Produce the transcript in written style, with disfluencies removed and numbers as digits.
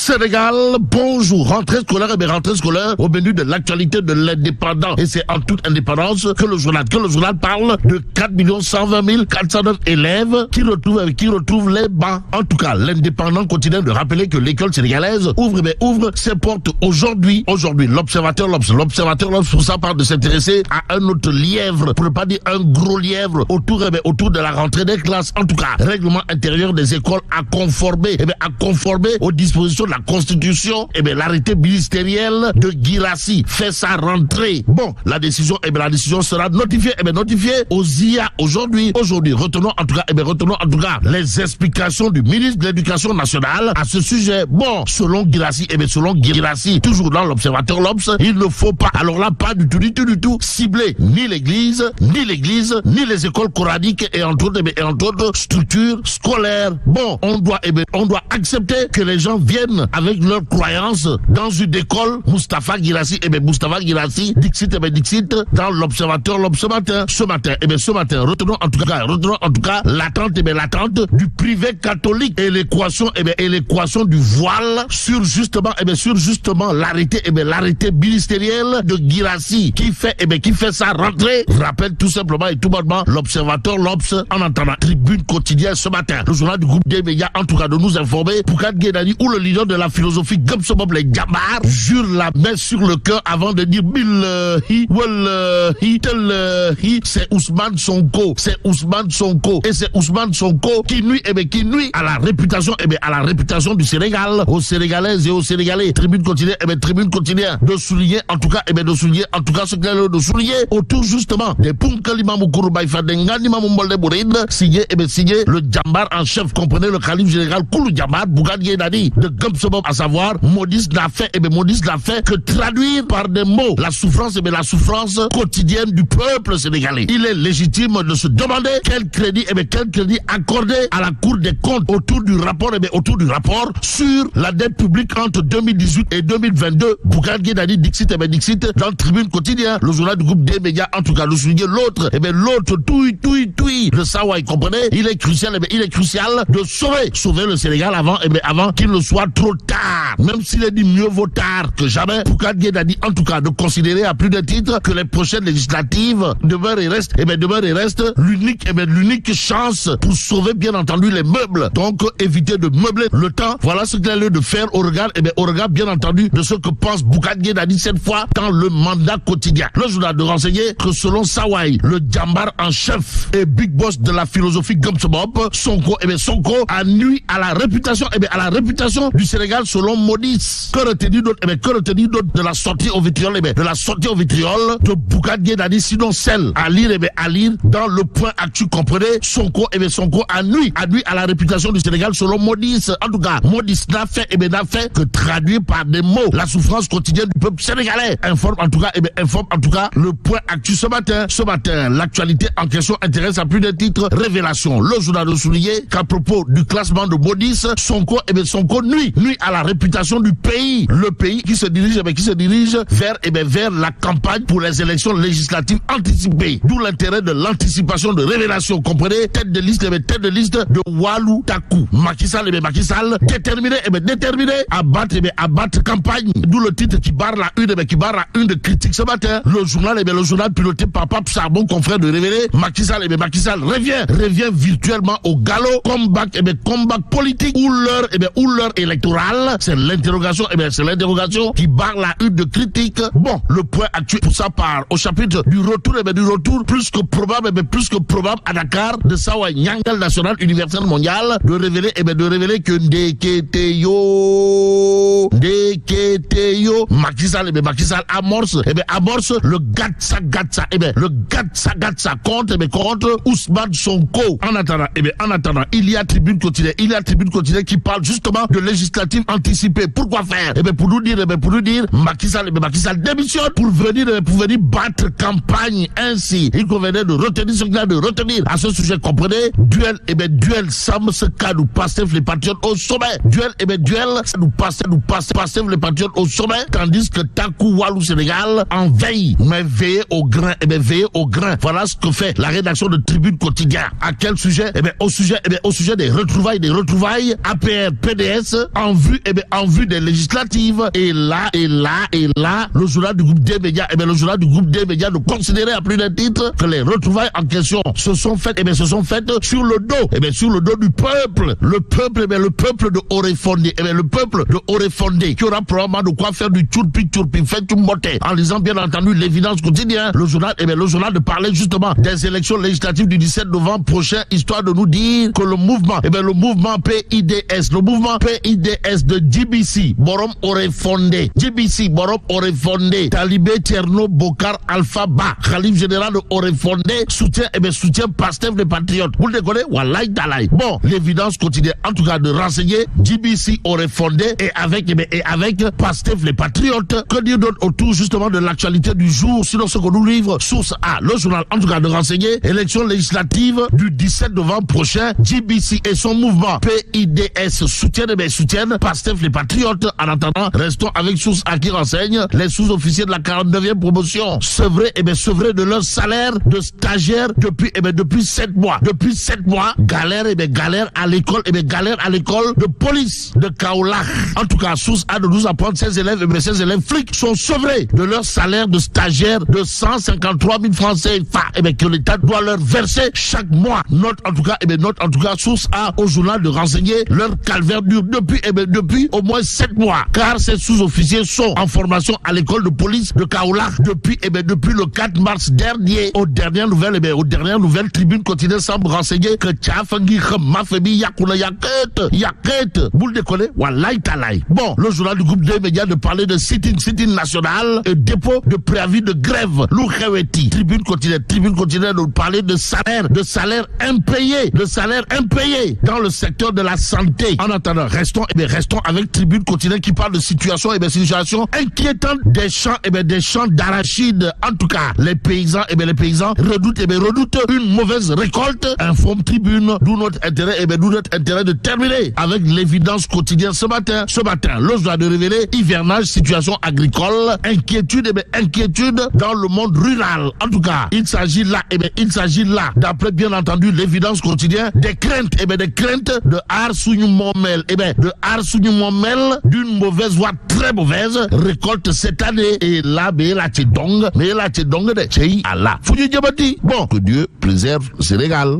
Sénégal, bonjour. Rentrée scolaire, rentrée scolaire au menu de l'actualité de l'indépendant. Et c'est en toute indépendance que le journal parle de 4 120 409 élèves qui retrouvent les bancs. En tout cas, l'indépendant continue de rappeler que l'école sénégalaise ouvre ses portes aujourd'hui. L'observateur pour ça parle de s'intéresser à un autre lièvre, pour ne pas dire un gros lièvre, autour de la rentrée des classes. En tout cas, règlement intérieur des écoles à conformer aux dispositions de la Constitution. L'arrêté ministériel de Guirassy fait sa rentrée. Bon, la décision sera notifiée aux IA aujourd'hui. Retenons en tout cas les explications du ministre de l'Éducation nationale à ce sujet. Bon, selon Guirassy, toujours dans l'observateur l'Obs, il ne faut pas, alors là, pas du tout, cibler ni l'église, ni les écoles coraniques et entre autres structures scolaires. Bon, on doit accepter que les gens viennent avec leurs croyances dans une école. Moustapha Guirassy, Dixit, dans l'observateur ce matin, retenons en tout cas l'attente du privé catholique et l'équation du voile sur justement l'arrêté ministériel de Guirassy qui fait sa rentrée. Rappelle tout simplement et tout bonnement l'observateur l'Obs en entendant Tribune quotidienne ce matin. Le journal du groupe des médias en tout cas de nous informer. Bougane Gueye Dany ou le leader de la philosophie Gumzo Bob les Jambar jure la main sur le cœur avant de dire billahi wallahi tallahi. C'est Ousmane Sonko et c'est Ousmane Sonko qui nuit à la réputation du Sénégal, aux Sénégalaises et aux Sénégalais. Tribune quotidienne de souligner en tout cas ce qu'il a de souligner autour justement des Punkalima Mukuru Baïfa Dengani Mamumbolde Bourine signé le Jambar en chef, comprenez le calife général Koulou Jambar Bougane Gueye Dany de Gumzo Bob, à savoir Modis n'a fait que traduire par des mots la souffrance quotidienne du peuple sénégalais. Il est légitime de se demander quel crédit accorder à la Cour des comptes autour du rapport sur la dette publique entre 2018 et 2022. Bougane Gueye Dany Dixit dans le Tribune quotidien, le journal du groupe des médias en tout cas le souligner l'autre touille le Sawai, comprenez, il est crucial de sauver le Sénégal avant qu'il ne soit trop tard. Même s'il est dit mieux vaut tard que jamais, Bougane Gueye Dany en tout cas de considérer à plus de titres que les prochaines législatives demeurent et restent l'unique chance pour sauver bien entendu les meubles. Donc éviter de meubler le temps. Voilà ce qu'il a lieu de faire au regard bien entendu de ce que pense Bougane Gueye Dany cette fois dans le mandat quotidien. Le journal de renseigner que selon Sawai, le Jambar en chef et big boss de la philosophie Gumzo Bob, Sonko a nuit à la réputation du Sénégal selon Modis. Que retenir d'autre de la sortie au vitriol de Bougane Gueye Dany, sinon celle à lire dans le point actu, comprenez, Sonko a nuit à la réputation du Sénégal selon Modis. En tout cas, Modis n'a fait que traduire par des mots la souffrance quotidienne du peuple sénégalais. Informe en tout cas le point actu ce matin. L'actualité en question intéresse à plus de titres. Révélation. Le journal de souligner qu'à propos du classement de Modis, Sonko nuit à la réputation du pays. Le pays qui se dirige vers la campagne pour les élections législatives anticipées. D'où l'intérêt de l'anticipation de Révélation. Comprenez, tête de liste de Walou Takou. Macky Sall déterminé à battre campagne. D'où le titre qui barre la une de critique ce matin. Le journal piloté par Pape Charbon, confrère de Révélé. Macky Sall revient virtuellement au galop. Comeback politique ou l'heure électorale. C'est l'interrogation qui barre la une de critique. Bon, le point actuel pour ça part au chapitre du retour plus que probable à Dakar de Sawai Nyangal National Universel Mondial de révéler que Ndeketeyo Macky Sall amorce le gatsa contre Ousmane Sonko. En attendant, il y a Tribune quotidienne qui parle justement de législative anticipée. Pourquoi faire? Pour nous dire Macky Sall démissionne pour venir battre campagne. Ainsi, il convenait de retenir ce qu'il a de retenir à ce sujet, comprenez. Duel Sam Sekadou Pastef les patriotes au sommet. Duel nous passe les patriotes au sommet, tandis que Takou Walou Sénégal en veille, mais veillez au grain. Voilà ce que fait la rédaction de Tribune quotidien. À quel sujet? Au sujet des retrouvailles APR PDS en vue en vue des législatives. Et là, le journal du groupe des médias, le journal du groupe des médias de considérer à plus d'un titre que les retrouvailles en question se sont faites sur le dos, du peuple. Le peuple de Orefondé, le peuple de Orefondé, qui aura probablement de quoi faire du tchourpi, fait tout monter, en lisant bien entendu l'évidence quotidienne. Le journal de parler justement des élections législatives du 17 novembre prochain, histoire de nous dire que le mouvement PIDS de GBC, Borom Orefondé, Talibé Tierno Bokar Alpha Ba, Khalif général de Orefondé, soutient Pastef les patriotes. Vous le déconnez? Wallahi Dalai. Bon, l'évidence quotidienne, en tout cas de renseigner GBC Orefondé et avec Pastef les patriotes. Que dire d'autre autour justement de l'actualité du jour, sinon ce qu'on nous livre? Source A, le journal en tout cas de renseigner, élection législative du 17 novembre prochain, GBC et son mouvement PIDS soutiennent Pastef les patriotes. En attendant, restons avec Source A qui renseigne les sous-officiers de la 49e promotion sevrés de leur salaire de stagiaire depuis 7 mois. Depuis 7 mois, galère à l'école de police de Kaolack. En tout cas, Source A de nous apprendre ces élèves flics sont sevrés de leur salaire de stagiaire de 153 000 francs CFA que l'État doit leur verser chaque mois. Note en tout cas, Source A au journal de renseigner leur calvaire dure depuis au moins 7 mois. Car ces sous-officiers sont en formation à l'école de police de Kaolack depuis le 4 mars dernier. Aux dernières nouvelles, Tribune continue semble renseigner que Tchafangi Mafebi Yakuna Yaket. Vous le déconnez? Wallahi Talai. Bon, le journal du groupe des médias de parler de sit-in national et dépôt de préavis de grève. L'Oukheweti. Tribune continue de parler de salaire impayé dans le secteur de la santé. En attendant, restons avec Tribune continue qui parle de situation inquiétante des champs d'arachide. En tout cas, les paysans redoutent une mauvaise récolte. Informe Tribune, d'où notre intérêt de terminer avec l'évidence quotidienne ce matin. Le journal de révéler hivernage, situation agricole, inquiétude dans le monde rural. En tout cas, il s'agit là, d'après bien entendu l'évidence quotidienne, des craintes de Arsounou Momel, d'une mauvaise voie très mauvaise récolte cette année. Et là, mais là, de Tchei Allah. Bon, que Dieu préserve le Sénégal.